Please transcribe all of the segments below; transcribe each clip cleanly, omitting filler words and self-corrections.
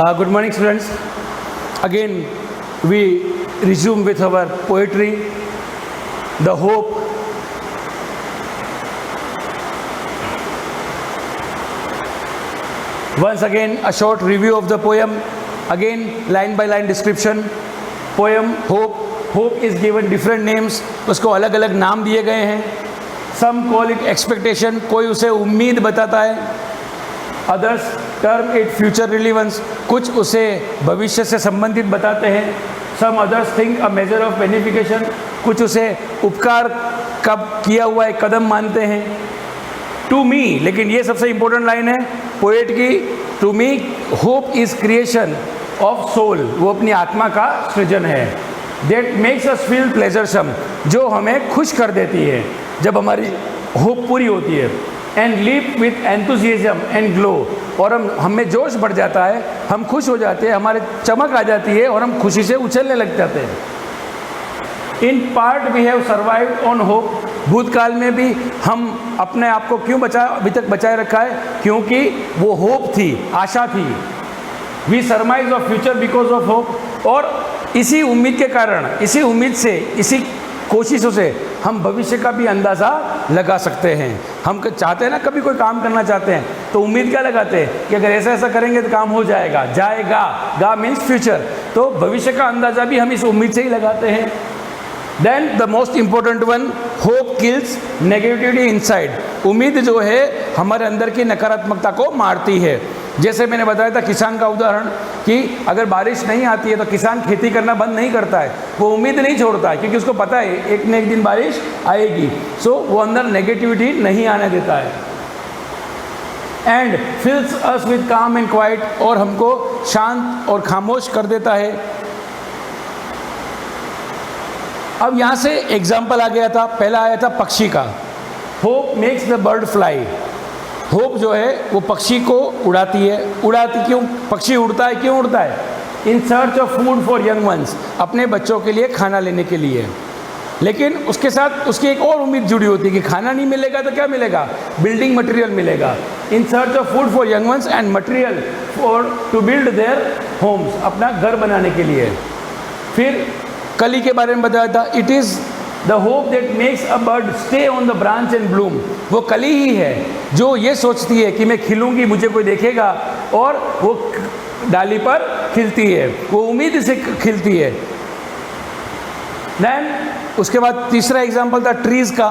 Good morning, students. Again, we resume with our poetry, The Hope. Once again, a short review of the poem. Again, line by line description. Poem Hope. Hope is given different names. उसको अलग अलग नाम दिए गए हैं. Some call it expectation. कोई उसे उम्मीद बताता है. Others term it future relevance. कुछ उसे भविष्य से संबंधित बताते हैं. Some others think a measure of benefication. कुछ उसे उपकार का किया हुआ एक कदम मानते हैं. To me, लेकिन ये सबसे इम्पोर्टेंट लाइन है पोएट की. To me, hope is creation of soul. वो अपनी आत्मा का सृजन है. That makes us feel pleasuresome. जो हमें खुश कर देती है जब हमारी होप पूरी होती है. And leap with enthusiasm and glow. और हमें जोश बढ़ जाता है, हम खुश हो जाते हैं, हमारे चमक आ जाती है और हम खुशी से उछलने लग जाते हैं. In past we have survived on hope. भूतकाल में भी हम अपने आप को क्यों अभी तक बचाए रखा है? क्योंकि वो होप थी, आशा थी. We surmise of future because of hope. और इसी उम्मीद के कारण, इसी उम्मीद से, इसी कोशिशों से हम भविष्य का भी अंदाज़ा लगा सकते हैं. हम चाहते हैं ना, कभी कोई काम करना चाहते हैं तो उम्मीद क्या लगाते हैं कि अगर ऐसा ऐसा करेंगे तो काम हो जाएगा. जाएगा, गा मीन्स फ्यूचर. तो भविष्य का अंदाज़ा भी हम इस उम्मीद से ही लगाते हैं. Then the most important one, hope kills negativity inside. उम्मीद जो है हमारे अंदर की नकारात्मकता को मारती है. जैसे मैंने बताया था किसान का उदाहरण कि अगर बारिश नहीं आती है तो किसान खेती करना बंद नहीं करता है, वो उम्मीद नहीं छोड़ता है क्योंकि उसको पता है एक न एक दिन बारिश आएगी. सो वो अंदर नेगेटिविटी नहीं आने देता है. एंड फिल्स अस विथ काम एंड क्वाइट. और हमको शांत और खामोश कर देता है. अब यहाँ से एग्जाम्पल आ गया था, पहला आया था पक्षी का. Hope makes the bird fly. Hope जो है वो पक्षी को उड़ाती है. उड़ाती क्यों? पक्षी उड़ता है, क्यों उड़ता है? इन search of food for young once. अपने बच्चों के लिए खाना लेने के लिए. लेकिन उसके साथ उसकी एक और उम्मीद जुड़ी होती है कि खाना नहीं मिलेगा तो क्या मिलेगा? बिल्डिंग मटेरियल मिलेगा. In search of food for young ones and material for to build their homes. अपना घर बनाने के लिए. फिर कली के बारे में बताया था. It is the hope that makes a bird stay on the branch and Bloom. वो कली ही है जो ये सोचती है कि मैं खिलूँगी, मुझे कोई देखेगा, और वो डाली पर खिलती है. वो उम्मीद से खिलती है. देन उसके बाद तीसरा एग्जाम्पल था ट्रीज़ का.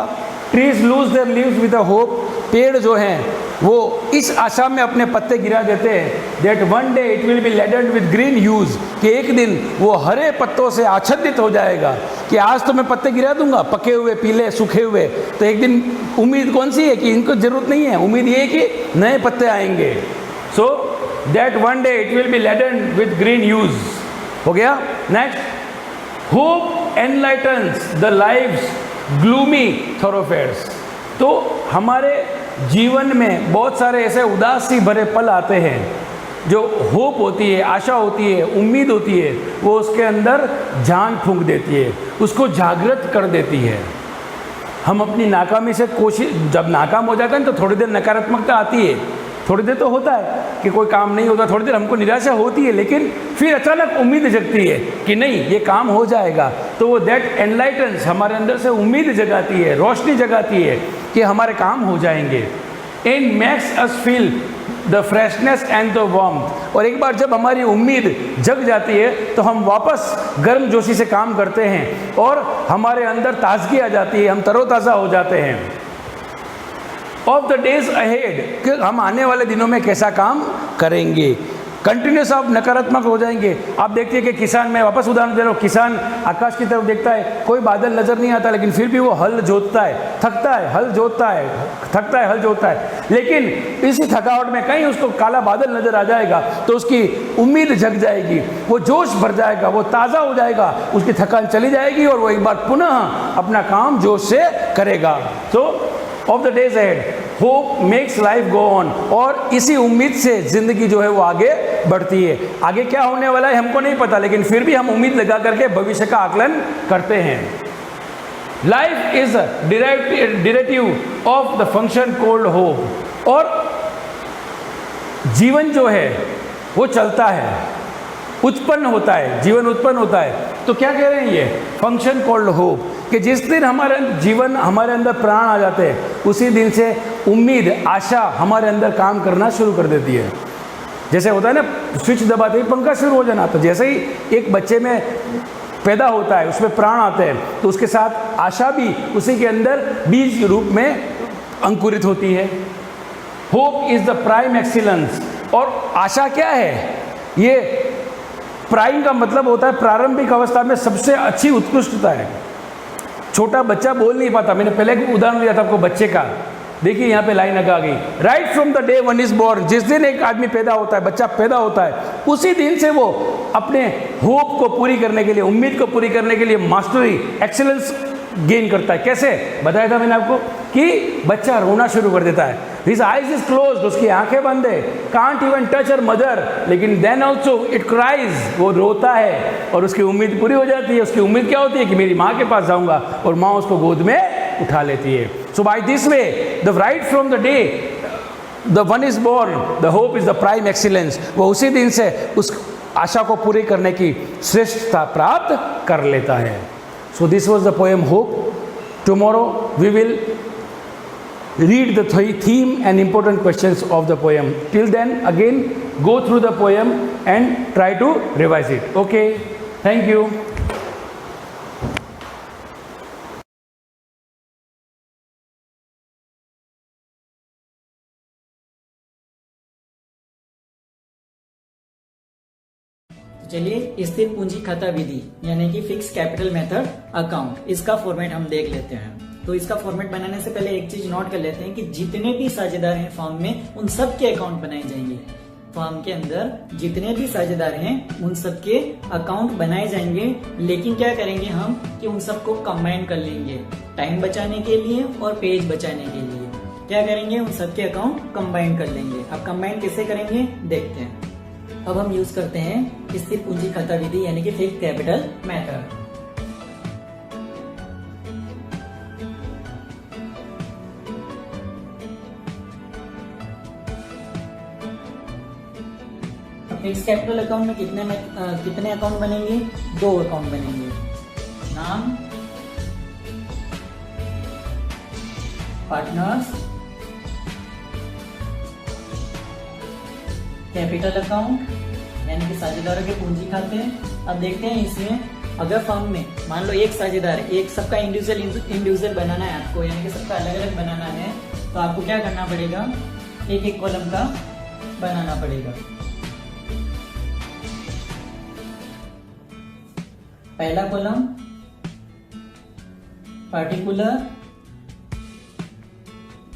Trees lose their leaves with a hope. पेड़ जो हैं वो इस आशा में अपने पत्ते गिरा देते हैं that one day it will be laded with green huge. कि एक दिन वो हरे पत्तों से आच्छादित हो जाएगा कि आज तो मैं पत्ते गिरा दूंगा, पके हुए, पीले, सूखे हुए. तो एक दिन उम्मीद कौन सी है कि इनको ज़रूरत नहीं है, उम्मीद ये है कि नए पत्ते आएंगे. So that one day it will be laded with green hues. हो गया. Next, hope enlightens the lives gloomy thoroughfares. तो हमारे जीवन में बहुत सारे ऐसे उदासी भरे पल आते हैं. जो होप होती है, आशा होती है, उम्मीद होती है, वो उसके अंदर जान फूंक देती है, उसको जागृत कर देती है. हम अपनी नाकामी से जब नाकाम हो जाते हैं तो थोड़ी देर नकारात्मकता आती है, थोड़ी देर तो होता है कि कोई काम नहीं होता, थोड़ी देर हमको निराशा होती है, लेकिन फिर अचानक उम्मीद जगती है कि नहीं, ये काम हो जाएगा. तो वो दैट एनलाइटन्स, हमारे अंदर से उम्मीद जगाती है, रोशनी जगाती है कि हमारे काम हो जाएंगे. And makes us feel the freshness and the warmth. और एक बार जब हमारी उम्मीद जग जाती है तो हम वापस गर्म जोशी से काम करते हैं और हमारे अंदर ताजगी आ जाती है, हम तरोताज़ा हो जाते हैं. ऑफ द डेज अहेड, कि हम आने वाले दिनों में कैसा काम करेंगे. कंटिन्यूस आप नकारात्मक हो जाएंगे. आप देखते हैं कि किसान, मैं वापस उदाहरण दे रहा हूँ, किसान आकाश की तरफ देखता है, कोई बादल नज़र नहीं आता, लेकिन फिर भी वो हल जोतता है, थकता है, हल जोतता है, थकता है, हल जोतता है. लेकिन इसी थकावट में कहीं उसको काला बादल नज़र आ जाएगा तो उसकी उम्मीद जग जाएगी, वो जोश भर जाएगा, वो ताज़ा हो जाएगा, उसकी थकान चली जाएगी और वो एक बार पुनः अपना काम जोश से करेगा. सो of the days ahead, hope makes life go on. और इसी उम्मीद से ज़िंदगी जो है वो आगे बढ़ती है. आगे क्या होने वाला है हमको नहीं पता, लेकिन फिर भी हम उम्मीद लगा करके भविष्य का आकलन करते हैं. Life is derivative of the function called hope. और जीवन जो है वो चलता है, उत्पन्न होता है, जीवन उत्पन्न होता है। तो क्या कह रहे हैं ये फंक्शन कॉल्ड होप, कि जिस दिन हमारे जीवन हमारे अंदर प्राण आ जाते हैं उसी दिन से उम्मीद, आशा हमारे अंदर काम करना शुरू कर देती है। जैसे होता है ना, स्विच दबाते ही पंखा शुरू हो जाना, तो जैसे ही एक बच्चे में पैदा होता है उसमें प्राण आते हैं तो उसके साथ आशा भी उसी के अंदर बीज के रूप में अंकुरित होती है। Hope is the prime excellence. और आशा क्या है? ये प्राइम का मतलब होता है प्रारंभिक अवस्था में सबसे अच्छी उत्कृष्टता है। छोटा बच्चा बोल नहीं पाता, मैंने पहले एक उदाहरण दिया था आपको बच्चे का, देखिए यहाँ पे लाइन लगा गई, right from the day one is born, जिस दिन एक आदमी पैदा होता है, बच्चा पैदा होता है, उसी दिन से वो अपने होप को पूरी करने के लिए, उम्मीद को पूरी करने के लिए मास्टरी, एक्सीलेंस गेन करता है। कैसे बताया था मैंने आपको कि बच्चा रोना शुरू कर देता है, हिज आइज इज क्लोज्ड, उसकी आंखें बंद है, can't even touch her mother, लेकिन देन ऑल्सो इट क्राइज, वो रोता है और उसकी उम्मीद पूरी हो जाती है। उसकी उम्मीद क्या होती है कि मेरी माँ के पास जाऊंगा, और माँ उसको गोद में उठा लेती है। So by this way the right from the day the one is born the hope is the prime excellence, वो उसी दिन से उस आशा को पूरी करने की श्रेष्ठता प्राप्त कर लेता है। So this was the poem Hope. Tomorrow we will read the theme and important questions of the poem. Till then, again go through the poem and try to revise it. Okay, thank you. चलिए स्थिर पूंजी खाता विधि यानी कि fix capital method account, इसका format हम देख लेते हैं। तो इसका फॉर्मेट बनाने से पहले एक चीज नोट कर लेते हैं कि जितने भी साझेदार हैं फर्म में उन सब के अकाउंट बनाए जाएंगे। फर्म के अंदर जितने भी साझेदार हैं उन सब के अकाउंट बनाए जाएंगे, लेकिन क्या करेंगे हम कि उन सबको कंबाइन कर लेंगे टाइम बचाने के लिए और पेज बचाने के लिए। क्या करेंगे, उन सबके अकाउंट कंबाइन कर लेंगे। अब कंबाइन कैसे करेंगे देखते हैं। अब हम यूज करते हैं स्थिर पूंजी खाता विधि यानी कि fixed capital method. Fixed capital account में कितने अकाउंट बनेंगे? 2 अकाउंट बनेंगे, नाम पार्टनर्स, कैपिटल अकाउंट यानी कि साझेदारों के पूंजी खाते। अब देखते हैं इसमें अगर फर्म में मान लो एक साझेदार, एक सबका इंडिविजुअल बनाना है आपको, यानी कि सबका अलग अलग बनाना है, तो आपको क्या करना पड़ेगा, एक एक कॉलम का बनाना पड़ेगा। पहला column particular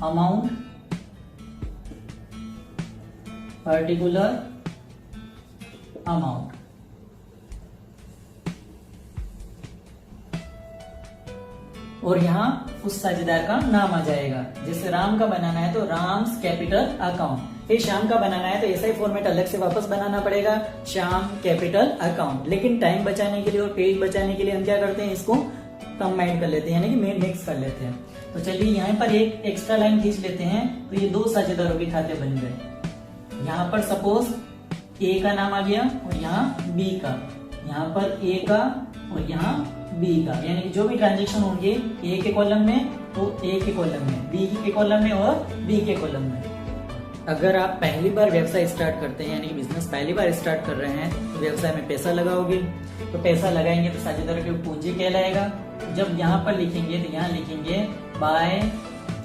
amount, particular amount, और यहाँ उस साझेदार का नाम आ जाएगा। जैसे राम का बनाना है तो राम्स कैपिटल अकाउंट, फिर श्याम का बनाना है तो ऐसा ही फॉर्मेट अलग से वापस बनाना पड़ेगा, श्याम कैपिटल अकाउंट। लेकिन टाइम बचाने के लिए और पेज बचाने के लिए हम क्या करते हैं, इसको कंबाइन कर लेते हैं यानी कि मिक्स कर लेते हैं। तो चलिए यहाँ पर एक एक्स्ट्रा लाइन खींच लेते हैं, तो ये 2 साझेदारों के खाते बन गए। यहाँ पर सपोज ए का नाम आ गया और यहाँ बी का, यहाँ पर ए का और यहाँ बी का, यानी कि जो भी ट्रांजेक्शन होंगे ए के कॉलम में तो ए के कॉलम में, बी के कॉलम में और बी के कॉलम में। अगर आप पहली बार व्यवसाय स्टार्ट करते हैं यानी कि बिजनेस पहली बार स्टार्ट कर रहे हैं तो व्यवसाय में पैसा लगाओगे, तो पैसा लगाएंगे तो साझेदारों की पूंजी कहलाएगा। जब यहाँ पर लिखेंगे तो यहाँ लिखेंगे बाय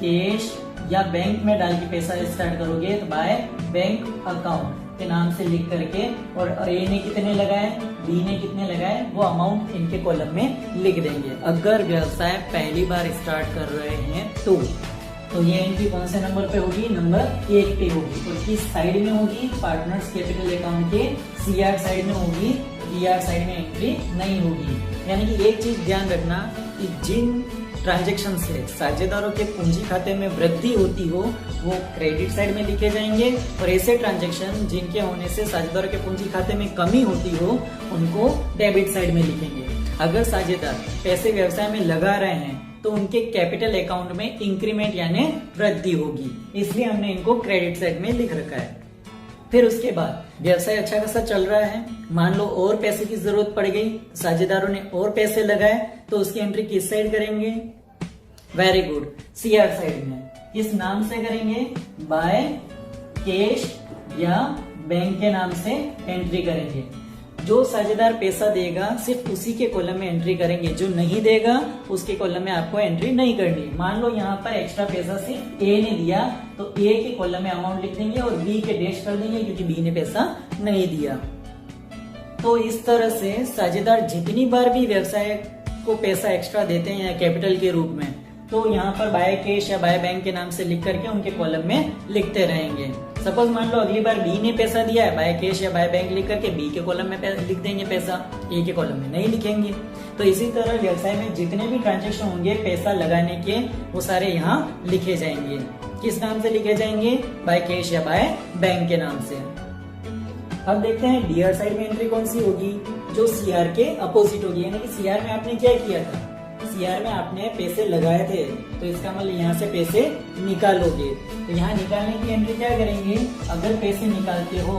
कैश या बैंक में डाल के पैसा स्टार्ट करोगे तो बाय बैंक अकाउंट के नाम से लिख करके, और ए ने कितने लगाए, बी ने कितने लगाए, वो अमाउंट इनके कॉलम में लिख देंगे। अगर व्यवसाय पहली बार स्टार्ट कर रहे हैं तो ये एंट्री कौन से नंबर पे होगी, नंबर 1 पे होगी, और किस साइड में होगी, पार्टनर्स कैपिटल अकाउंट के सीआर साइड में होगी, डीआर साइड में एंट्री नहीं होगी। यानी कि एक चीज ध्यान रखना कि जिन ट्रांजैक्शन से साझेदारों के पूंजी खाते में वृद्धि होती हो वो क्रेडिट साइड में लिखे जाएंगे, और ऐसे ट्रांजैक्शन जिनके होने से साझेदारों के पूंजी खाते में कमी होती हो उनको डेबिट साइड में लिखेंगे। अगर साझेदार पैसे व्यवसाय में लगा रहे हैं तो उनके कैपिटल अकाउंट में इंक्रीमेंट यानी वृद्धि होगी, इसलिए हमने इनको क्रेडिट साइड में लिख रखा है। फिर उसके बाद व्यवसाय अच्छा खासा चल रहा है, मान लो और पैसे की जरूरत पड़ गई, साझेदारों ने और पैसे लगाए, तो उसकी एंट्री किस साइड करेंगे? वेरी गुड, सीआर साइड में। किस नाम से करेंगे? बाय कैश या बैंक के नाम से एंट्री करेंगे। जो साझेदार पैसा देगा सिर्फ उसी के कॉलम में एंट्री करेंगे, जो नहीं देगा उसके कॉलम में आपको एंट्री नहीं करनी। मान लो यहाँ पर एक्स्ट्रा पैसा सिर्फ ए ने दिया तो ए के कॉलम में अमाउंट लिख देंगे और बी के डैश कर देंगे क्योंकि बी ने पैसा नहीं दिया। तो इस तरह से साझेदार जितनी बार भी व्यवसाय को पैसा एक्स्ट्रा देते हैं या कैपिटल के रूप में, तो यहाँ पर बाय कैश या बाय बैंक के नाम से लिख करके उनके कॉलम में लिखते रहेंगे। सपोज मान लो अगली बार बी ने पैसा दिया है, बाय कैश या बाय बैंक लिख करके बी के कॉलम में लिख देंगे पैसा, ए के कॉलम में नहीं लिखेंगे। तो इसी तरह व्यवसाय में जितने भी ट्रांजेक्शन होंगे पैसा लगाने के, वो सारे यहाँ लिखे जाएंगे। किस नाम से लिखे जाएंगे? बाय कैश या बाय बैंक के नाम से। अब देखते हैं डीआर साइड में एंट्री कौन सी होगी? जो सीआर के अपोजिट होगी। यानी कि सीआर में आपने क्या किया था? सीआर में आपने पैसे लगाए थे, तो इसका मतलब यहाँ से पैसे निकालोगे। तो यहाँ निकालने की एंट्री क्या करेंगे? अगर पैसे निकालते हो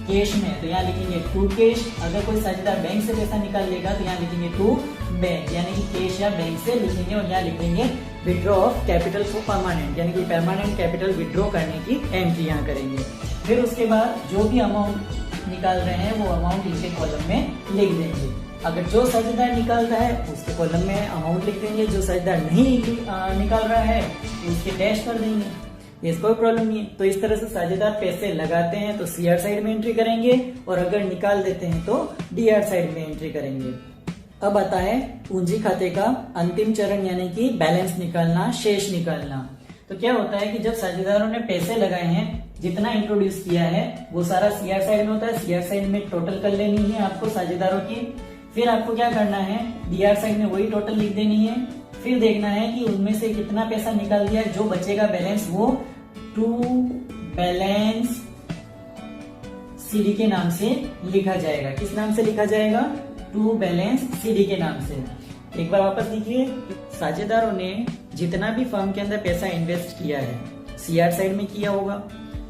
कैश में तो यहाँ लिखेंगे टू कैश। अगर कोई साझेदार बैंक से पैसा निकाल लेगा तो यहाँ लिखेंगे टू बैंक, यानी कि कैश या बैंक से लिखेंगे। और यहाँ लिखेंगे withdraw of capital for permanent, यानी कि परमानेंट कैपिटल विड्रॉ करने की एंट्री यहाँ करेंगे। फिर उसके बाद जो भी अमाउंट निकाल रहे हैं वो अमाउंट इनके कॉलम में लिख देंगे। अगर जो साझेदार निकाल रहा है उसके कॉलम में अमाउंट लिख देंगे, जो साझेदार नहीं निकाल रहा है उसके डैश कर देंगे। ये कोई प्रॉब्लम नहीं है। तो इस तरह से साझेदार पैसे लगाते हैं तो सीआर साइड में एंट्री करेंगे, और अगर निकाल देते हैं तो डीआर साइड में एंट्री करेंगे। अब आता है पूंजी खाते का अंतिम चरण, यानी कि बैलेंस निकालना, शेष निकालना। तो क्या होता है कि जब साझेदारों ने पैसे लगाए हैं, जितना इंट्रोड्यूस किया है वो सारा सीआर साइड में होता है। सीआर साइड में टोटल कर लेनी है आपको साझेदारों की। फिर आपको क्या करना है? डीआर साइड में वही टोटल लिख देनी है। फिर देखना है कि उनमें से कितना पैसा निकाल दिया, जो बचेगा बैलेंस वो टू बैलेंस सीडी के नाम से लिखा जाएगा। किस नाम से लिखा जाएगा? टू बैलेंस सीडी के नाम से। एक बार वापस देखिए, साझेदारों ने जितना भी फर्म के अंदर पैसा इन्वेस्ट किया है सीआर साइड में किया होगा,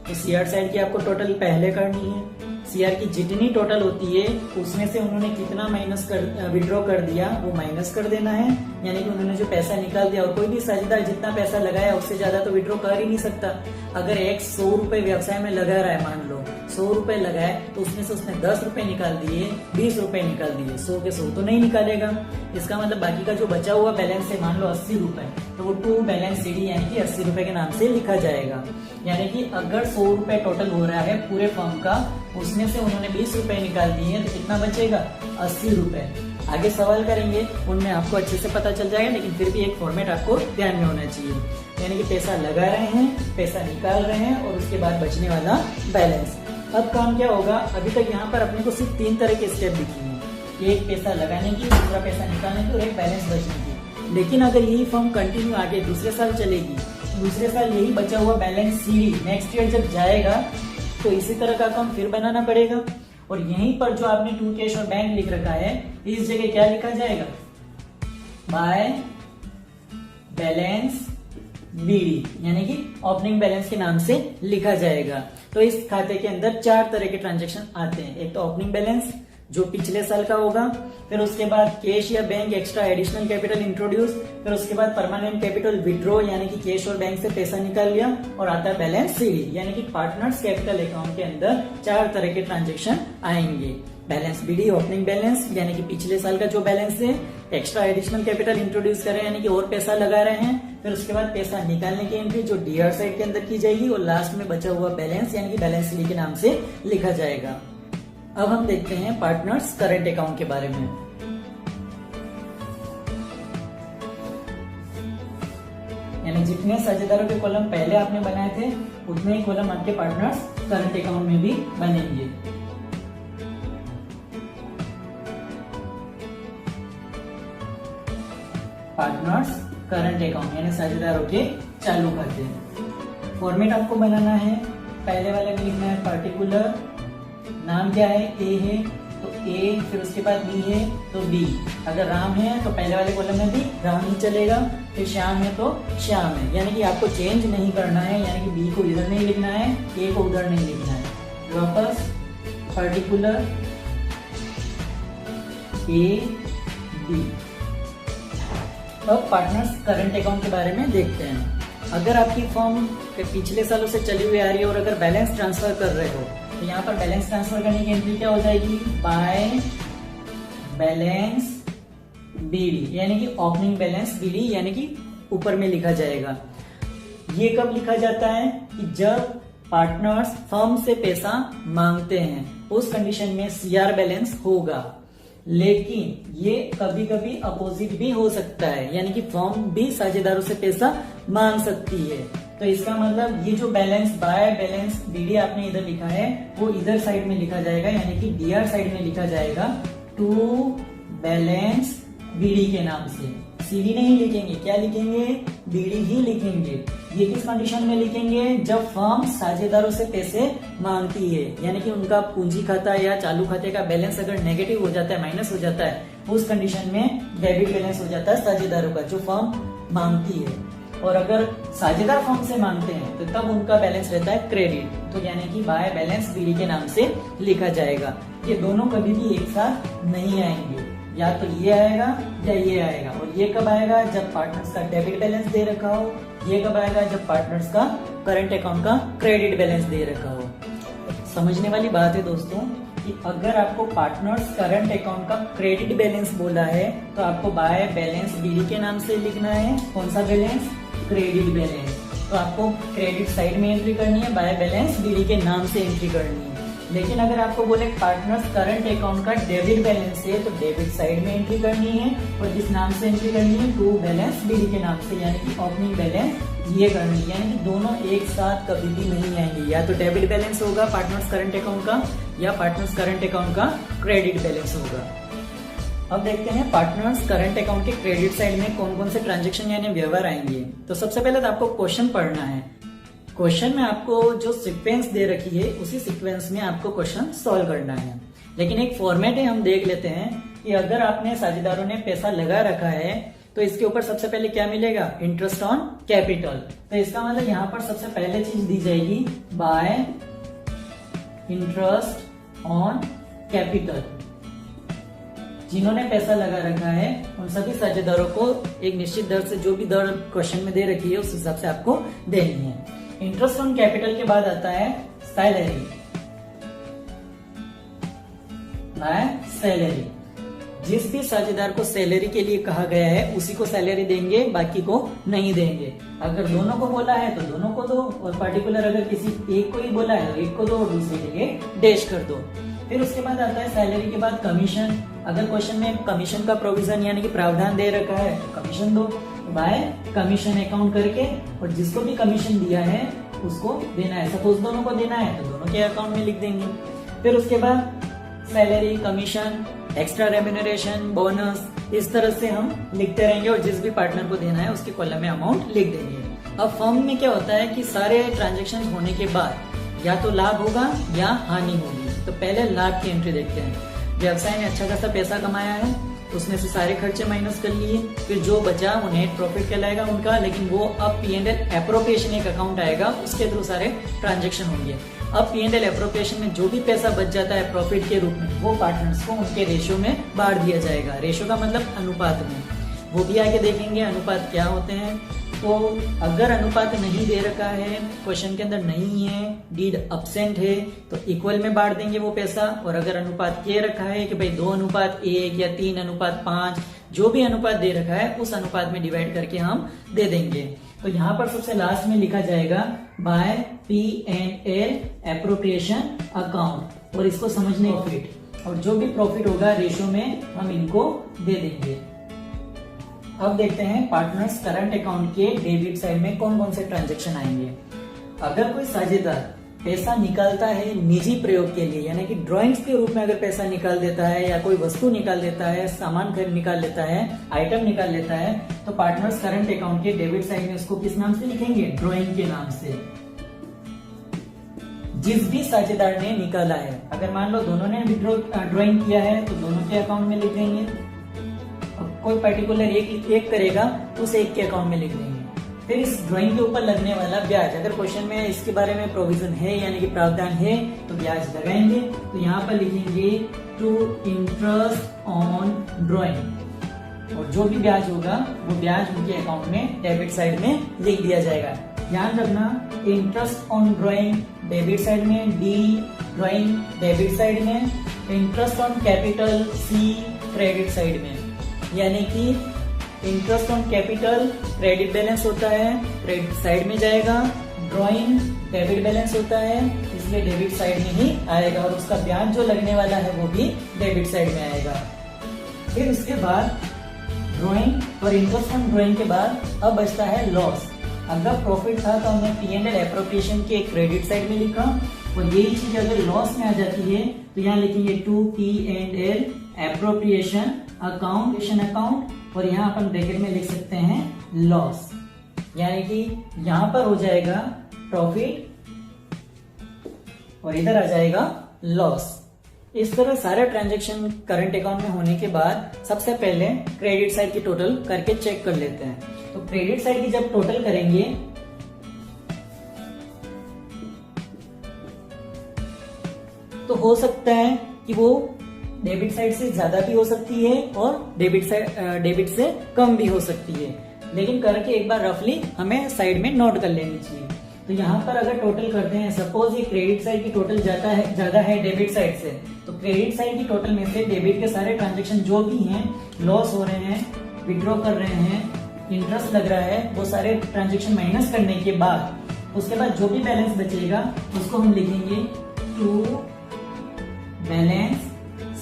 तो सीआर साइड की आपको टोटल पहले करनी है। सीआर की जितनी टोटल होती है उसमें से उन्होंने कितना विड्रॉ कर दिया वो माइनस कर देना है, यानी कि उन्होंने जो पैसा निकाल दिया। और कोई भी साझेदार जितना पैसा लगाया उससे ज्यादा तो विड्रॉ कर ही नहीं सकता। अगर एक 100 रुपए व्यवसाय में लगा रहा है, मान लो 100 रुपए लगाए तो उसमें से उसने 10 रुपए निकाल दिए, 20 रुपए निकाल दिए, 100 के 100 तो नहीं निकालेगा। इसका मतलब बाकी का जो बचा हुआ बैलेंस है, मान लो 80 रुपए, तो वो टू बैलेंस सीडी यानी कि 80 रुपए के नाम से लिखा जाएगा। यानी कि अगर 100 रुपए टोटल हो रहा है पूरे फर्म का, उसमें से उन्होंने 20 रुपए निकाल दिए तो कितना बचेगा? 80 रुपए। आगे सवाल करेंगे उनमें आपको अच्छे से पता चल जाएगा, लेकिन फिर भी एक फॉर्मेट आपको ध्यान में होना चाहिए। यानी कि पैसा लगा रहे हैं, पैसा निकाल रहे हैं और उसके बाद बचने वाला बैलेंस। अब काम क्या होगा? अभी तक यहाँ पर अपने को सिर्फ 3 तरह के स्टेप दिखे हैं, एक पैसा लगाने की, दूसरा पैसा निकालने की और एक बैलेंस बचने की। लेकिन अगर यही फर्म कंटिन्यू आगे दूसरे साल चलेगी, दूसरे साल यही बचा हुआ बैलेंस सीडी नेक्स्ट ईयर जब जाएगा तो इसी तरह का अकाउंट फिर बनाना पड़ेगा। और यहीं पर जो आपने टू कैश और बैंक लिख रखा है, इस जगह क्या लिखा जाएगा? बाय बैलेंस बीडी, यानी कि ओपनिंग बैलेंस के नाम से लिखा जाएगा। तो इस खाते के अंदर 4 तरह के ट्रांजैक्शन आते हैं। एक तो ओपनिंग बैलेंस जो पिछले साल का होगा, फिर उसके बाद कैश या bank extra additional capital introduce, फिर उसके बाद परमानेंट कैपिटल विड्रॉ यानी कि कैश और बैंक से पैसा निकाल लिया, और आता है बैलेंस सीडी यानी कि पार्टनर्स कैपिटल अकाउंट के अंदर 4 तरह के ट्रांजैक्शन आएंगे। बैलेंस बीडी ओपनिंग बैलेंस यानी कि पिछले साल का जो बैलेंस है, एक्स्ट्रा एडिशनल कैपिटल इंट्रोड्यूस कर रहे हैं यानी कि और पैसा लगा रहे हैं, फिर उसके बाद पैसा निकालने की एंट्री जो डीआर साइड के अंदर की जाएगी, और लास्ट में बचा हुआ बैलेंस यानी कि बैलेंस सीडी के नाम से लिखा जाएगा। अब हम देखते हैं पार्टनर्स करंट अकाउंट के बारे में। यानी जितने साझेदारों के कॉलम पहले आपने बनाए थे उतने ही कॉलम आपके पार्टनर्स करंट अकाउंट में भी बनेंगे। पार्टनर्स करंट अकाउंट यानी साझेदारों के चालू खाते। फॉर्मेट आपको बनाना है, पहले वाले में लिखना है पार्टिकुलर, नाम क्या है? ए है तो ए, फिर उसके बाद बी है तो बी। अगर राम है तो पहले वाले कॉलम में भी राम ही चलेगा, फिर श्याम है तो श्याम है। यानी कि आपको चेंज नहीं करना है, यानी कि बी को इधर नहीं लिखना है, ए को उधर नहीं लिखना है। वापस पर्टिकुलर ए बी। अब पार्टनर्स करंट अकाउंट के बारे में देखते हैं। अगर आपकी फर्म के पिछले सालों से चली हुई आ रही है और अगर बैलेंस ट्रांसफर कर रहे हो तो यहाँ पर बैलेंस ट्रांसफर करने की एंट्री क्या हो जाएगी, बाय बैलेंस बीडी, यानी कि ओपनिंग बैलेंस बीडी, यानी कि ऊपर में लिखा जाएगा। ये कब लिखा जाता है कि जब पार्टनर्स फर्म से पैसा मांगते हैं, उस कंडीशन में सीआर बैलेंस होगा। लेकिन ये कभी कभी अपोजिट भी हो सकता है, यानी कि फर्म भी साझेदारों से पैसा मांग सकती है। तो इसका मतलब ये जो बैलेंस बाय बैलेंस बीडी आपने इधर लिखा है वो इधर साइड में लिखा जाएगा, यानी कि डीआर साइड में लिखा जाएगा टू बैलेंस बीडी के नाम से। सीडी नहीं लिखेंगे, क्या लिखेंगे, बीडी ही लिखेंगे। ये किस कंडीशन में लिखेंगे, जब फर्म साझेदारों से पैसे मांगती है, यानी कि उनका पूंजी खाता या चालू खाते का बैलेंस अगर नेगेटिव हो जाता है, माइनस हो जाता है, उस कंडीशन में डेबिट बैलेंस हो जाता है साझेदारों का जो फर्म मांगती है। और अगर साझेदार फर्म से मांगते हैं तो तब उनका बैलेंस रहता है क्रेडिट, तो यानी कि बाय बैलेंस बीडी के नाम से लिखा जाएगा। ये दोनों कभी भी एक साथ नहीं आएंगे, या तो ये आएगा या ये आएगा। और ये कब आएगा, जब पार्टनर्स का डेबिट बैलेंस दे रखा हो। ये कब आएगा, जब पार्टनर्स का करंट अकाउंट का क्रेडिट बैलेंस दे रखा हो। समझने वाली बात है दोस्तों कि अगर आपको पार्टनर्स करंट अकाउंट का क्रेडिट बैलेंस बोला है तो आपको बाय बैलेंस बीडी के नाम से लिखना है। कौन सा बैलेंस, क्रेडिट बैलेंस। तो आपको क्रेडिट साइड में एंट्री करनी है, बाय बैलेंस बीडी के नाम से एंट्री करनी है। लेकिन अगर आपको बोले पार्टनर्स करंट अकाउंट का डेबिट बैलेंस है तो डेबिट साइड में एंट्री करनी है, और किस नाम से एंट्री करनी है, टू बैलेंस बीडी के नाम से, यानी कि ओपनिंग बैलेंस ये करनी है। यानी कि दोनों एक साथ कभी भी नहीं आएंगे, या तो डेबिट बैलेंस होगा पार्टनर्स करंट अकाउंट का, या पार्टनर्स करंट अकाउंट का क्रेडिट बैलेंस होगा। अब देखते हैं पार्टनर्स करंट अकाउंट के क्रेडिट साइड में कौन कौन से ट्रांजेक्शन यानी व्यवहार आएंगे। तो सबसे पहले तो आपको क्वेश्चन पढ़ना है। क्वेश्चन में आपको जो सीक्वेंस दे रखी है उसी सीक्वेंस में आपको क्वेश्चन सॉल्व करना है। लेकिन एक फॉर्मेट है, हम देख लेते हैं कि अगर आपने साझेदारों ने पैसा लगा रखा है तो इसके ऊपर सबसे पहले क्या मिलेगा, इंटरेस्ट ऑन कैपिटल। तो इसका मतलब यहाँ पर सबसे पहले चीज दी जाएगी बाय इंटरेस्ट ऑन कैपिटल। जिन्होंने पैसा लगा रखा है उन सभी साझेदारों को एक निश्चित दर से, जो भी दर क्वेश्चन में दे रखी है उस हिसाब से आपको देनी है। इंटरेस्ट ऑन कैपिटल के बाद आता है सैलरी, सैलरी। जिस भी साझेदार को सैलरी के लिए कहा गया है उसी को सैलरी देंगे, बाकी को नहीं देंगे। अगर दोनों को बोला है तो दोनों को दो, और पर्टिकुलर अगर किसी एक को ही बोला है तो एक को दो और दूसरे के लिए डैश कर दो। फिर उसके बाद आता है सैलरी के बाद कमीशन। अगर क्वेश्चन में कमीशन का प्रोविजन यानी कि प्रावधान दे रखा है तो कमीशन दो बाय कमीशन अकाउंट करके, और जिसको भी कमीशन दिया है उसको देना है। सपोज दोनों को देना है तो दोनों के अकाउंट में लिख देंगे। फिर उसके बाद salary, commission, extra remuneration, bonus, इस तरह से हम लिखते रहेंगे, और जिस भी पार्टनर को देना है उसके कॉलम में अमाउंट लिख देंगे। अब फर्म में क्या होता है कि सारे ट्रांजेक्शन होने के बाद या तो लाभ होगा या हानि होगी। तो पहले लाभ की एंट्री देखते हैं। व्यवसाय ने अच्छा खासा पैसा कमाया है, उसमें से सारे खर्चे माइनस कर लिए, फिर जो बचा वो नेट प्रॉफिट कहलाएगा उनका। लेकिन वो अब P&L एप्रोप्रिएशन एक अकाउंट आएगा, उसके थ्रू सारे ट्रांजेक्शन होंगे। अब P&L एप्रोप्रिएशन में जो भी पैसा बच जाता है प्रॉफिट के रूप में, वो पार्टनर्स को उनके रेशियो में बांट दिया जाएगा। रेशियो का मतलब अनुपात में, वो भी आगे देखेंगे अनुपात क्या होते हैं। तो अगर अनुपात नहीं दे रखा है, क्वेश्चन के अंदर नहीं है, डीड अब्सेंट है, तो इक्वल में बांट देंगे वो पैसा। और अगर अनुपात ये रखा है कि भाई 2:1 या 3:5, जो भी अनुपात दे रखा है उस अनुपात में डिवाइड करके हम दे देंगे। तो यहाँ पर सबसे लास्ट में लिखा जाएगा बाय P&L एप्रोप्रिएशन अकाउंट, और इसको समझने फिट, और जो भी प्रॉफिट होगा रेशियो में हम इनको दे देंगे। अब देखते हैं पार्टनर्स करंट अकाउंट के डेबिट साइड में कौन कौन से ट्रांजैक्शन आएंगे। अगर कोई साझेदार पैसा निकालता है निजी प्रयोग के लिए, यानी कि ड्राइंग्स के रूप में अगर पैसा निकाल देता है, या कोई वस्तु निकाल देता है, सामान खरीद निकाल लेता है, आइटम निकाल लेता है, तो पार्टनर्स करंट अकाउंट के डेबिट साइड में उसको किस नाम से लिखेंगे, ड्राइंग के नाम से। जिस भी साझेदार ने निकाला है, अगर मान लो दोनों ने ड्राइंग किया है तो दोनों के अकाउंट में लिख देंगे। कोई पर्टिकुलर एक करेगा तो उसे एक के अकाउंट में लिख देंगे। फिर इस ड्राइंग के ऊपर लगने वाला ब्याज, अगर क्वेश्चन में इसके बारे में प्रोविजन है यानी कि प्रावधान है तो ब्याज लगाएंगे। तो यहाँ पर लिखेंगे टू इंटरेस्ट ऑन ड्राइंग, और जो भी ब्याज होगा वो ब्याज उनके अकाउंट में डेबिट साइड में लिख दिया जाएगा। ध्यान रखना, interest on drawing debit side में, डी ड्राइंग डेबिट साइड में, interest on capital C credit side में। यानी कि interest on capital credit balance होता है, क्रेडिट साइड में जाएगा, ड्राइंग डेबिट बैलेंस होता है इसलिए डेबिट साइड में ही आएगा, और उसका ब्याज जो लगने वाला है वो भी डेबिट साइड में आएगा। फिर उसके बाद ड्राइंग और इंटरेस्ट ऑन ड्राइंग के बाद अब बचता है लॉस। अगर प्रॉफिट था तो हमने P&L एप्रोप्रिएशन के क्रेडिट साइड में लिखा, और यही चीज अगर लॉस में आ जाती है तो यहाँ लिखेंगे टू P&L एप्रोप्रिएशन अकाउंट, और यहाँ अपन ब्रैकेट में लिख सकते हैं लॉस, यानी कि यहाँ पर हो जाएगा प्रॉफिट और इधर आ जाएगा लॉस। इस तरह सारा ट्रांजैक्शन करंट अकाउंट में होने के बाद सबसे पहले क्रेडिट साइड की टोटल करके चेक कर लेते हैं। तो क्रेडिट साइड की जब टोटल करेंगे तो हो सकता है कि वो डेबिट साइड से ज्यादा भी हो सकती है और डेबिट से कम भी हो सकती है, लेकिन करके एक बार रफली हमें साइड में नोट कर लेनी चाहिए। तो यहाँ पर अगर टोटल करते हैं, सपोज ये क्रेडिट साइड की टोटल ज्यादा है डेबिट साइड से, तो क्रेडिट साइड की टोटल में से डेबिट के सारे ट्रांजेक्शन जो भी हैं, लॉस हो रहे हैं, विड्रॉ कर रहे हैं, इंटरेस्ट लग रहा है, वो सारे ट्रांजेक्शन माइनस करने के बाद उसके बाद जो भी बैलेंस बचेगा उसको हम लिखेंगे टू बैलेंस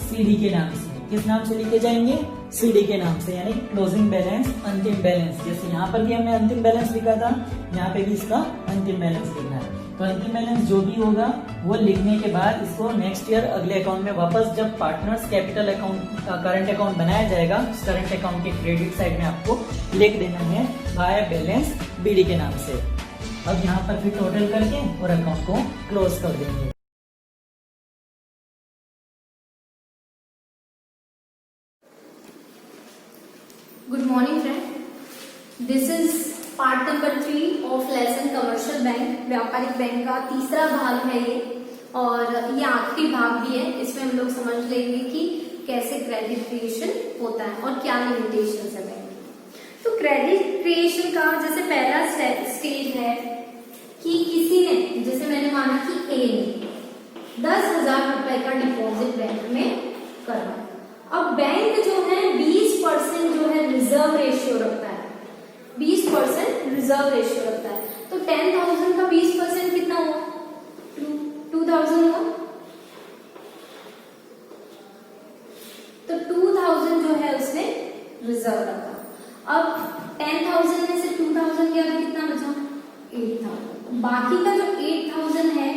CD के नाम से। किस नाम से लिखे जाएंगे? CD के नाम से, यानी क्लोजिंग बैलेंस, अंतिम बैलेंस। जैसे यहाँ पर भी हमने अंतिम बैलेंस लिखा था, यहाँ पे भी इसका अंतिम बैलेंस लिखना है। तो अंतिम बैलेंस जो भी होगा वो लिखने के बाद इसको नेक्स्ट ईयर अगले अकाउंट में वापस जब partners capital account current account बनाया जाएगा, उस करंट अकाउंट के क्रेडिट साइड में आपको लिख देना है बाय बैलेंस BD के नाम से। अब यहाँ पर फिर टोटल करके और अकाउंट को क्लोज कर देंगे। Good morning friend. This is part number 3 of lesson commercial bank, व्यापारिक बैंक का तीसरा भाग है ये, और ये आखिरी भाग भी है। इसमें हम लोग समझ लेंगे कि कैसे क्रेडिट क्रिएशन होता है और क्या लिमिटेशंस है बैंक की। तो क्रेडिट क्रिएशन का जैसे पहला स्टेज है कि किसी ने, जैसे मैंने माना कि A ने 10,000 रुपए का डिपॉजिट बैंक में करा। अब बैंक जो है 20% जो है रिजर्व रेशियो रखता है, 20% रिजर्व रेशियो रखता है। तो 10,000 का 20% कितना हुआ? 2,000 हुआ। तो 2,000 जो है उसने रिजर्व रखा। अब 10,000 में से 2,000 गया तो कितना बचा? 8,000। बाकी का जो 8,000 है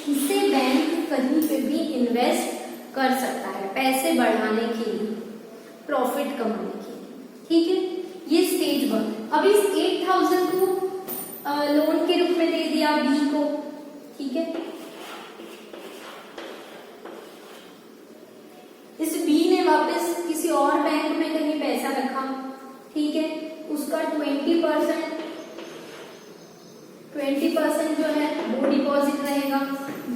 इसे बैंक कहीं पे भी इन्वेस्ट कर सकता है पैसे बढ़ाने के लिए, प्रॉफिट कमाने के लिए। ठीक है, ये स्टेज 1। अब इस 8,000 को लोन के रूप में दे दिया B को। ठीक है, इस B ने वापस किसी और बैंक में कहीं पैसा रखा। ठीक है, उसका 20% जो है वो डिपॉजिट रहेगा।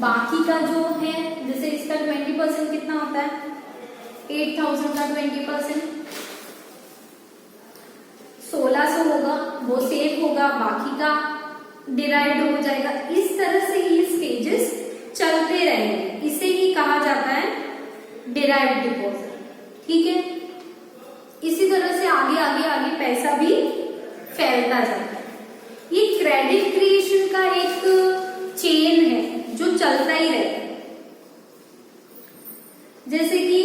बाकी का जो है, जैसे इसका 20% कितना होता है? 8,000 का 20% 1,600 होगा, वो सेव होगा, बाकी का डिराइव्ड हो जाएगा। इस तरह से ये स्टेजेस चलते रहेंगे, इसे ही कहा जाता है डिराइव्ड डिपॉजिट। ठीक है, इसी तरह से आगे आगे आगे पैसा भी फैलता जाता है। ये क्रेडिट क्रिएशन का एक चेन है जो चलता ही रहता है। जैसे कि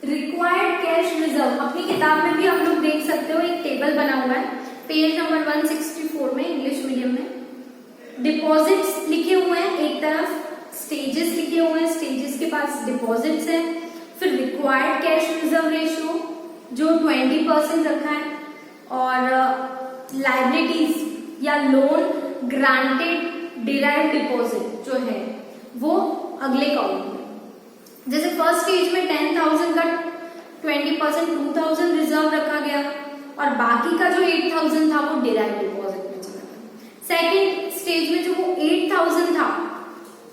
रिक्वायर्ड कैश रिजर्व, अपनी किताब में भी हम लोग देख सकते हो, एक टेबल बना हुआ है पेज नंबर 164 में, इंग्लिश मीडियम में। डिपॉजिट्स लिखे हुए हैं एक तरफ, स्टेजेस लिखे हुए हैं, स्टेजेस के पास डिपॉजिट्स है, फिर रिक्वायर्ड कैश रिजर्व रेशियो जो 20% रखा है, और लाइबिलिटीज या लोन ग्रांटेड डिराइव्ड डिपॉजिट जो है वो अगले कॉलम में। जैसे फर्स्ट स्टेज में 10,000 का 20% 2000 रिजर्व रखा गया और बाकी का जो 8000 था वो डिराइव डिपॉजिट में चला गया। सेकेंड स्टेज में जो वो 8000 था,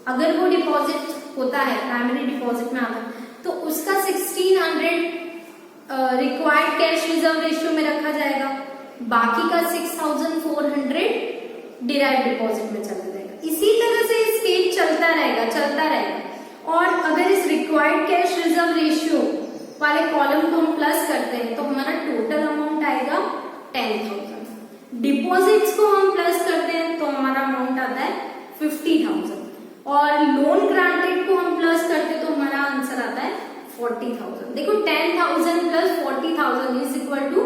अगर वो डिपॉजिट होता है प्राइमरी डिपॉजिट में आता है तो उसका 1600 रिक्वायर्ड कैश रिजर्व रेशियो में रखा जाएगा, बाकी का 6400 डिराइव डिपॉजिट में चला जाएगा। इसी तरह से स्टेज चलता रहेगा। और अगर इस रिक्वायर्ड कैश रिजर्व रेशियो वाले कॉलम को हम प्लस करते हैं तो हमारा टोटल अमाउंट आएगा 10,000। डिपॉजिट्स को हम प्लस करते हैं तो हमारा अमाउंट आता है 50,000 और लोन ग्रांटेड को हम प्लस करते हैं तो हमारा आंसर आता है 40,000। देखो 10,000 प्लस 40,000 इज इक्वल टू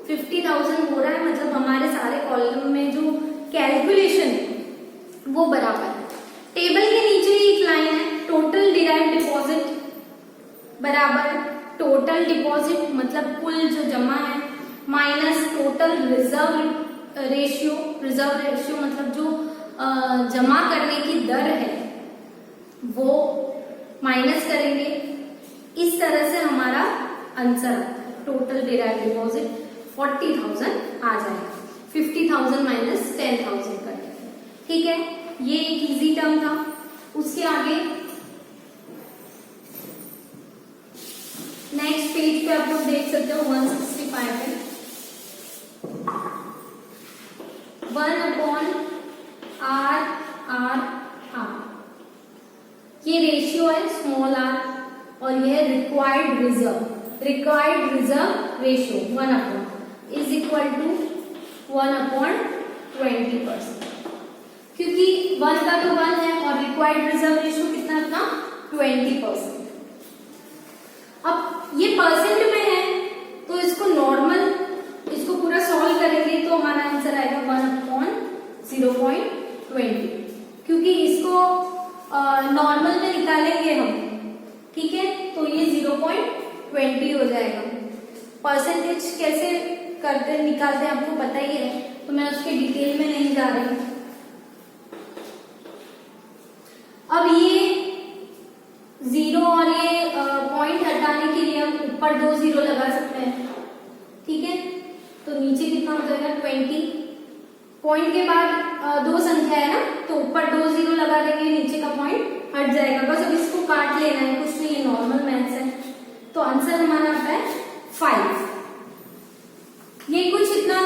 50,000 हो रहा है, मतलब हमारे सारे कॉलम में जो कैलकुलेशन वो बराबर है। टेबल के नीचे ही एक लाइन है, टोटल डिराइव डिपॉजिट बराबर टोटल डिपॉजिट मतलब कुल जो जमा है माइनस टोटल रिजर्व रेशियो मतलब जो जमा करने की दर है वो माइनस करेंगे। इस तरह से हमारा आंसर आता है टोटल डिराइव डिपॉजिट 40,000 आ जाएगा, 50,000 माइनस 10,000 करके। ठीक है, ये एक इजी टर्म था। उसके आगे नेक्स्ट पेज पे आप लोग देख सकते हो 165 पे 1/r ये रेशियो है स्मॉल आर और यह required reserve ratio 1 is equal to 1/20%, क्योंकि 1 का तो 1 है और रिक्वायर्ड रिजर्व रेशियो कितना था 20%। अब ये परसेंट में है तो इसको पूरा सॉल्व करेंगे तो हमारा आंसर आएगा 1/0.20, क्योंकि इसको नॉर्मल में निकालेंगे हम, ठीक है, तो ये 0.20 हो जाएगा। परसेंटेज कैसे करते निकालते हैं आपको पता ही है, तो मैं उसके डिटेल में नहीं जा रही हूं। अब ये 0 और ये पॉइंट हटाने के लिए हम ऊपर 2 0 लगा सकते हैं, ठीक है, तो नीचे कितना हो जाएगा 20। पॉइंट के बाद 2 संख्या है ना, तो ऊपर 2 0 लगा देंगे, नीचे का पॉइंट हट जाएगा। बस अब इसको काट लेना है, कुछ नहीं, ये नॉर्मल मैथ्स है। तो आंसर हमारा आता है 5। ये कुछ इतना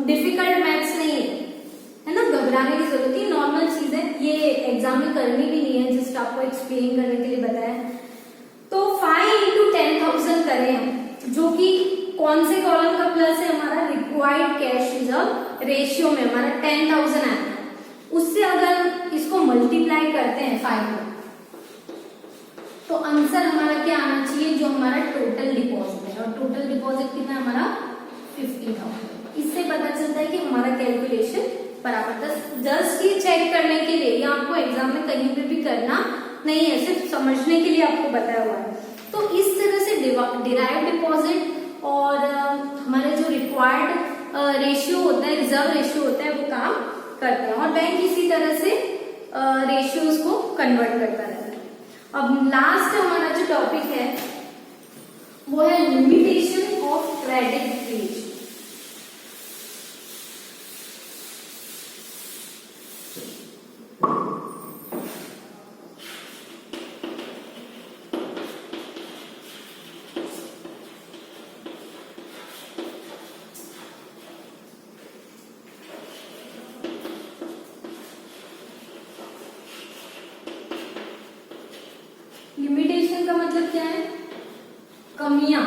डिफिकल्ट मैथ्स नहीं है ना, घबराने की जरूरत है, नॉर्मल चीज है, ये एग्जाम में करनी भी नहीं है, जस्ट आपको एक्सप्लेन करने के लिए बताया। तो 5 into 10,000 करें हम, जो कि कौन से कॉलम का प्लस है, हमारा रिक्वायर्ड कैश रिजर्व रेशियो में हमारा 10,000 है, उससे अगर इसको मल्टीप्लाई करते हैं 5 में तो आंसर हमारा क्या आना चाहिए, जो हमारा टोटल डिपॉजिट है, और टोटल डिपॉजिट कितना हमारा 50,000। इससे पता चलता है कि हमारा कैलकुलेशन बराबर था। जस्ट ये चेक करने के लिए, या आपको एग्जाम में कहीं पे भी करना नहीं है, सिर्फ समझने के लिए आपको बताया हुआ है। तो इस तरह से डिराइव डिपॉजिट और हमारे जो रिक्वायर्ड रेशियो होता है, रिजर्व रेशियो होता है, वो काम करते हैं और बैंक इसी तरह से रेशियोज को कन्वर्ट करता रहता है। अब लास्ट हमारा जो टॉपिक है वो है limitation of credit creation. Limitation का मतलब क्या है, कमियां।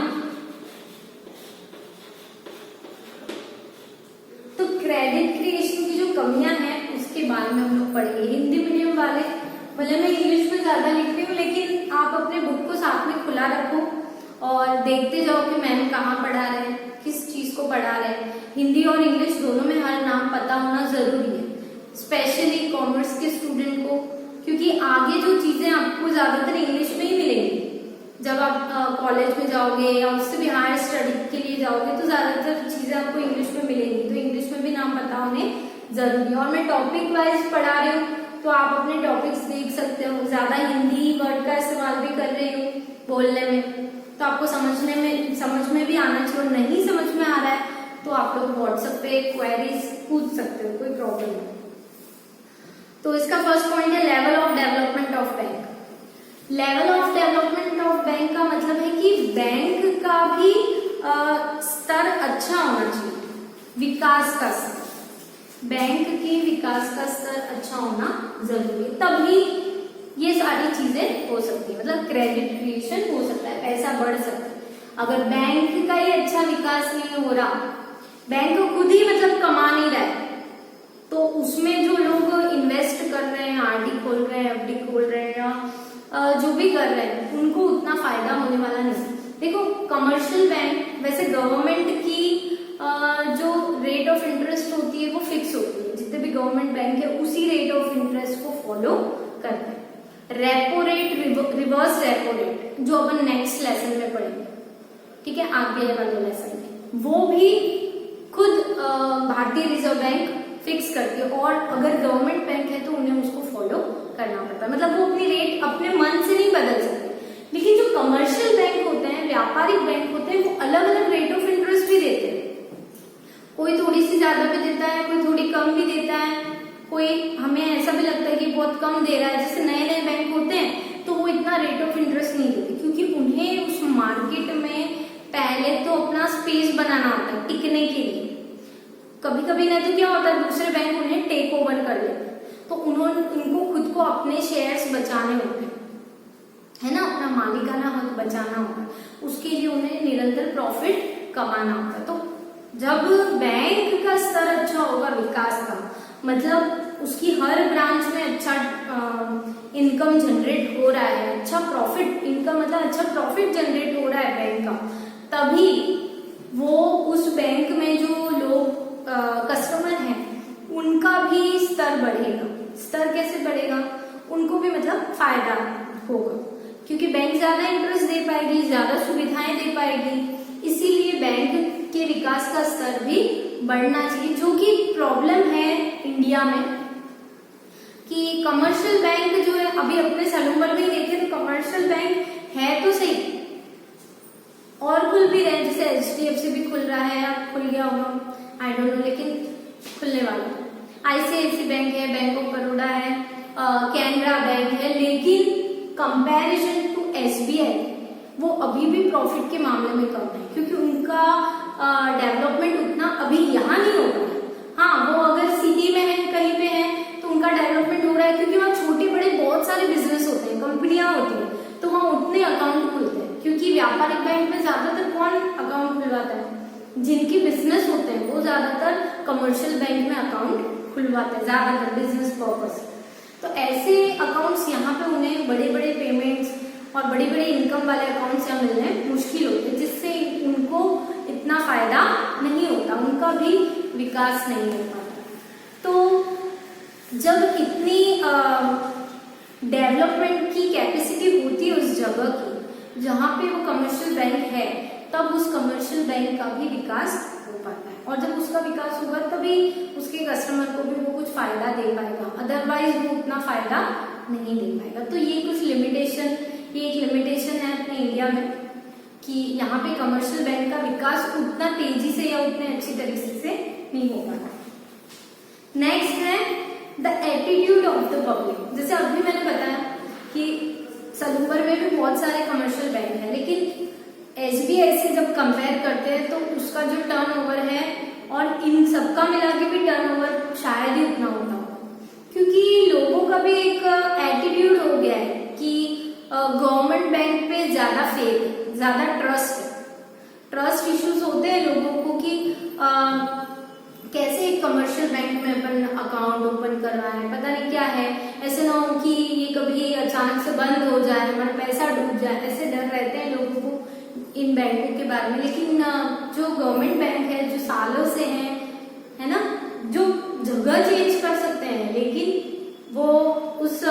तो क्रेडिट क्रिएशन की जो कमियां हैं उसके बारे में हम लोग पढ़ेंगे। हिंदी मीडियम वाले, भले मैं इंग्लिश में ज्यादा लिख रही हूँ, लेकिन आप अपने बुक को साथ में खुला रखो और देखते जाओ कि मैम कहाँ पढ़ा रहे हैं, किस चीज को पढ़ा रहे हैं। हिंदी और इंग्लिश दोनों में हर नाम पता होना जरूरी है, स्पेशली कॉमर्स के स्टूडेंट को, क्योंकि आगे जो चीजें आपको ज्यादातर इंग्लिश में ही मिलेंगी। जब आप कॉलेज में जाओगे या उससे भी हायर स्टडी के लिए जाओगे तो ज्यादातर चीजें आपको इंग्लिश में मिलेंगी, तो इंग्लिश में भी नाम पता होने जरूरी है। और मैं टॉपिक वाइज पढ़ा रही हूँ तो आप अपने टॉपिक्स देख सकते हो, ज्यादा हिंदी वर्ड का इस्तेमाल भी कर रही हूँ, बोलने में, तो आपको समझ में भी आना चाहिए। और नहीं समझ में आ रहा है तो आप लोग व्हाट्सएप पे क्वेरीज पूछ सकते हो, कोई प्रॉब्लम नहीं। तो इसका फर्स्ट पॉइंट है level of development of bank. Level of development of bank का मतलब है कि बैंक का भी स्तर अच्छा होना चाहिए, विकास का स्तर, बैंक के विकास का स्तर अच्छा होना जरूरी है, तभी ये सारी चीजें हो सकती है। मतलब क्रेडिट क्रिएशन हो सकता है, पैसा बढ़ सकता है। अगर बैंक का ही अच्छा विकास नहीं हो रहा, बैंक खुद ही मतलब कमा नहीं रहा है, तो उसमें जो लोग इन्वेस्ट कर रहे हैं, आरडी खोल रहे हैं, एफडी खोल रहे हैं या जो भी कर रहे हैं, उनको उतना फायदा होने वाला नहीं। देखो कमर्शियल बैंक वैसे गवर्नमेंट की जो रेट ऑफ इंटरेस्ट होती है वो फिक्स होती है, जितने भी गवर्नमेंट बैंक है उसी रेट ऑफ इंटरेस्ट को फॉलो करते हैं। Repo rate, reverse repo rate, जो अपन नेक्स्ट लेसन में पढ़ेंगे, ठीक है, आगे वाले लेसन में, वो भी खुद भारतीय रिजर्व बैंक फिक्स करती है। और अगर गवर्नमेंट बैंक है तो उन्हें उसको फॉलो करना पड़ता है, मतलब वो अपनी रेट अपने मन से नहीं बदल सकते। लेकिन जो कमर्शियल बैंक होते हैं, व्यापारिक बैंक होते हैं, वो अलग अलग रेट ऑफ इंटरेस्ट भी देते हैं। कोई थोड़ी सी ज्यादा भी देता है, कोई थोड़ी कम भी देता है, कोई हमें ऐसा भी लगता है कि बहुत कम दे रहा है। जैसे नए नए बैंक होते हैं तो वो इतना रेट ऑफ इंटरेस्ट नहीं देते, क्योंकि उन्हें उस मार्केट में पहले तो अपना स्पेस बनाना होता है टिकने के लिए। कभी कभी नहीं तो क्या होता है, दूसरे बैंक उन्हें टेक ओवर कर लेते हैं, तो उनको खुद को अपने शेयर्स बचाने होते हैं, है ना, अपना मालिकाना हक बचाना होता है, उसके लिए उन्हें निरंतर प्रॉफिट कमाना होता है। तो जब बैंक का स्तर अच्छा होगा, विकास का मतलब उसकी हर ब्रांच में अच्छा इनकम जनरेट हो रहा है, अच्छा प्रॉफिट, इनकम मतलब अच्छा प्रॉफिट जनरेट हो रहा है बैंक का, तभी वो उस बैंक में जो लोग कस्टमर हैं उनका भी स्तर बढ़ेगा। स्तर कैसे बढ़ेगा, उनको भी मतलब फायदा होगा, क्योंकि बैंक ज्यादा इंटरेस्ट दे पाएगी, ज्यादा सुविधाएं दे पाएगी, इसीलिए बैंक के विकास का स्तर भी बढ़ना चाहिए। जो कि प्रॉब्लम है इंडिया में कि कमर्शियल बैंक जो है, अभी अपने सलूबर में देखे तो कमर्शियल बैंक है तो सही, और खुल भी रहे, जैसे HDFC भी खुल रहा है या खुल गया होगा, आई डोंट नो, लेकिन खुलने वाला। ICICI बैंक है, बैंक ऑफ बड़ौदा है, कैनरा बैंक है, लेकिन कंपैरिजन टू SBI वो अभी भी प्रॉफिट के मामले में कम है, क्योंकि उनका डेवलपमेंट उतना अभी यहाँ नहीं हो रहा है। हाँ, वो अगर सिटी में है, कहीं पे है, तो उनका डेवलपमेंट हो रहा है, क्योंकि वहाँ छोटे बड़े बहुत सारे बिजनेस होते हैं, कंपनियां होती हैं, तो वहाँ उतने अकाउंट खुलते हैं। क्योंकि व्यापारिक बैंक में ज्यादातर कौन अकाउंट खुलवाता है, जिनकी बिजनेस होते हैं वो ज्यादातर कमर्शियल बैंक में अकाउंट खुलवाते हैं, ज्यादातर बिजनेस पर्पस। तो ऐसे अकाउंट्स यहाँ पे उन्हें बड़े बड़े पेमेंट्स और बड़ी बड़ी इनकम वाले अकाउंट्स यहाँ मिलने मुश्किल होते हैं, जिससे उनको इतना फायदा नहीं होता, उनका भी विकास नहीं हो पाता। तो जब इतनी डेवलपमेंट की कैपेसिटी होती है उस जगह की जहाँ पे वो कमर्शियल बैंक है, तब उस कमर्शियल बैंक का भी विकास हो पाता है। और जब उसका विकास होगा तभी उसके कस्टमर को भी वो कुछ फायदा दे पाएगा, अदरवाइज वो उतना फायदा नहीं दे पाएगा। तो ये कुछ लिमिटेशन, ये एक लिमिटेशन है अपने इंडिया में कि यहाँ पे कमर्शियल बैंक का विकास उतना तेजी से या उतने अच्छी तरीके से नहीं हो पाता। नेक्स्ट है the attitude of the public. जैसे अभी मैंने बताया कि सलूबर में भी बहुत सारे कमर्शियल बैंक है, लेकिन SBI से जब कंपेयर करते हैं तो उसका जो टर्नओवर है और इन सबका मिला के भी टर्नओवर शायद ही उतना होता होगा, क्योंकि लोगों का भी एक एटीट्यूड हो गया है कि गवर्नमेंट बैंक पे ज्यादा फेथ, ज्यादा ट्रस्ट इश्यूज होते हैं लोगों को कि कैसे एक कमर्शियल बैंक में अपन अकाउंट ओपन करना है, पता नहीं क्या है, ऐसे ना हो कि ये कभी अचानक से बंद हो जाए, हमारा पैसा डूब जाए, ऐसे डर रहते हैं लोगों को इन बैंकों के बारे में। लेकिन जो गवर्नमेंट बैंक है, जो सालों से है ना, जो जगह चेंज कर सकते हैं, लेकिन वो उस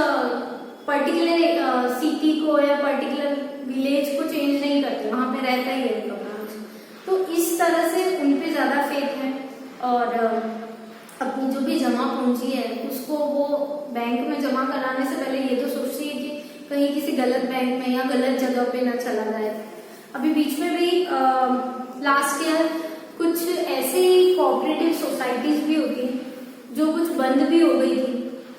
पर्टिकुलर सिटी को या पर्टिकुलर विलेज को चेंज नहीं करते, वहां पे रहता ही है उनका ब्रांच। तो इस तरह से उनपे ज्यादा फेथ है और अपनी जो भी जमा पूंजी है उसको वो बैंक में जमा कराने से पहले ये तो सोचती है कि कहीं किसी गलत बैंक में या गलत जगह पे ना चला जाए। अभी बीच में भी लास्ट ईयर कुछ ऐसी कोऑपरेटिव सोसाइटीज भी होती हैं जो कुछ बंद भी हो गई थी,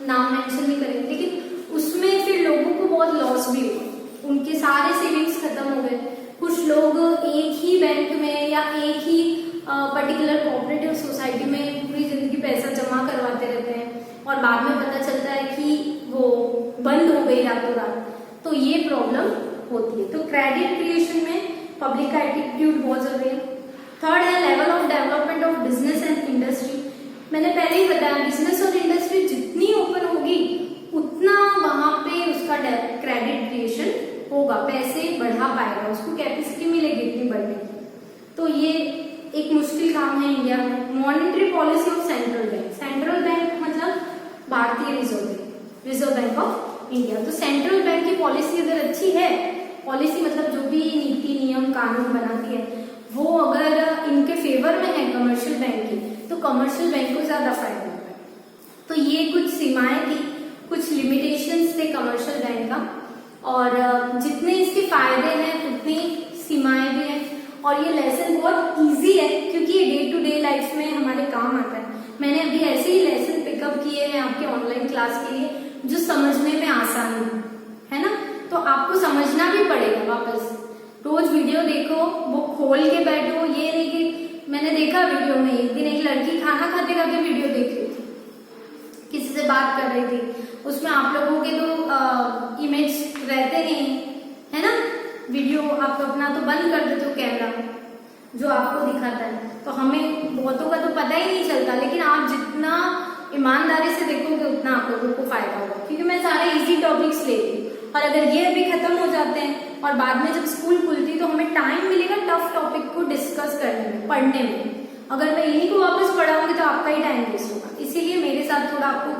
नाम मेंशन नहीं करेंगे, लेकिन उसमें फिर लोगों को बहुत लॉस भी हुआ, उनके सारे सेविंग्स खत्म हो गए। कुछ लोग एक ही बैंक में या एक ही पर्टिकुलर कोऑपरेटिव सोसाइटी में पूरी जिंदगी पैसा जमा करवाते रहते हैं और बाद में पता चलता है कि वो बंद हो गई रातों रात, तो ये प्रॉब्लम होती है। तो क्रेडिट क्रिएशन में पब्लिक का एटीट्यूड बहुत जरूरी है। थर्ड है level of development of business and industry. मैंने पहले ही बताया बिजनेस और इंडस्ट्री जितनी ओपन होगी उतना वहां पे उसका क्रेडिट क्रिएशन होगा, पैसे बढ़ा पाएगा, उसको कैपेसिटी मिलेगी इतनी बढ़ने की। तो ये एक मुश्किल काम है इंडिया में। Monetary policy of central bank. Central bank मतलब भारतीय रिजर्व बैंक ऑफ इंडिया। तो सेंट्रल बैंक की पॉलिसी अगर अच्छी है, पॉलिसी मतलब जो भी नीति नियम कानून बनाती है वो अगर इनके फेवर में है कमर्शियल बैंक की, तो कमर्शियल बैंक को ज्यादा फायदा होगा। तो ये कुछ सीमाएं थी, कुछ लिमिटेशंस थे कमर्शियल बैंक का, और जितने इसके फायदे हैं उतनी सीमाएं भी हैं। और ये लेसन बहुत इजी है क्योंकि ये डे टू डे लाइफ में हमारे काम आता है। मैंने अभी ऐसे ही लेसन पिकअप किए हैं आपके ऑनलाइन क्लास के लिए जो समझने में आसान है ना, तो आपको समझना भी पड़ेगा। वापस रोज वीडियो देखो, वो खोल के बैठो, ये नहीं कि मैंने देखा वीडियो में एक दिन एक लड़की खाना खाते खाते वीडियो देख रही थी, किसी से बात कर रही थी, उसमें आप लोगों के तो इमेज रहते नहीं है ना, वीडियो आप अपना तो बंद कर देते हो कैमरा जो आपको दिखाता है, तो हमें बहुतों का तो पता ही नहीं चलता। लेकिन आप जितना ईमानदारी से देखोगे उतना आप लोगों को फायदा होगा, क्योंकि मैं सारे इजी टॉपिक्स ले रही हूँ। और अगर ये अभी खत्म हो जाते हैं और बाद में जब स्कूल खुलती तो हमें टाइम मिलेगा टफ टॉपिक को डिस्कस करने में, पढ़ने में। अगर मैं इन्हीं को वापस पढ़ाऊंगी तो आपका ही टाइम वेस्ट होगा। इसीलिए मेरे साथ थोड़ा आपको